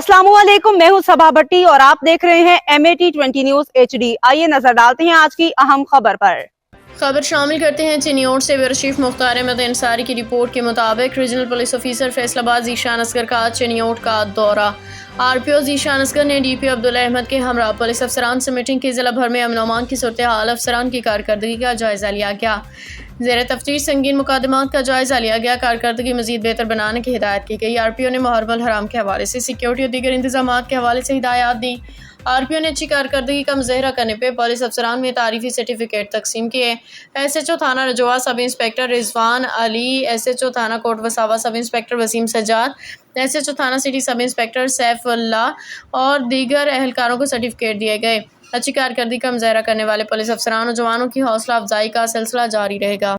अस्सलाम वालेकुम, मैं हूं सबा भट्टी और आप देख रहे हैं MAT20 न्यूज HD। आइए नजर डालते हैं आज की अहम खबर पर। खबर शामिल करते हैं चिन्योट से ब्यूरो चीफ मुख्तार अहमद अंसारी की रिपोर्ट के मुताबिक regional police officer Faisalabad Zeeshan Asghar का चिन्योट का दौरा। RPO ज़ीशान असगर ने DPO अब्दुल्ला अहमद के हमरा पुलिस अफसरान से मीटिंग की। ज़िला भर में अमन अमान की सूरत हाल, अफसरान की कारकर्दगी का जायज़ा लिया गया। ज़ेर तफ्तीश संगीन मुकदमात का जायज़ा लिया गया, कारकर्दगी मज़ीद बेहतर बनाने की हिदायत की गई। RPO ने मुहर्रम हराम के हवाले से सिक्योरिटी और दीगर इंतजामात के हवाले से हिदायत दी। RPO ने अच्छी कारकर्दगी का मुज़ाहरा करने पे पुलिस अफसरान में तारीफी सर्टिफिकेट तकसीम किए। SHO थाना Rajwa sub inspector Rizwan Ali, SHO थाना Kot Wasawa sub inspector Waseem Sajjad, SHO थाना सिटी सब इंस्पेक्टर सैफुल्लाह और दीगर एहलकारों को सर्टिफिकेट दिए गए। अच्छी कारकर्दगी का मुज़ाहरा करने वाले पुलिस अफसरान और जवानों की हौसला अफजाई का सिलसिला जारी रहेगा।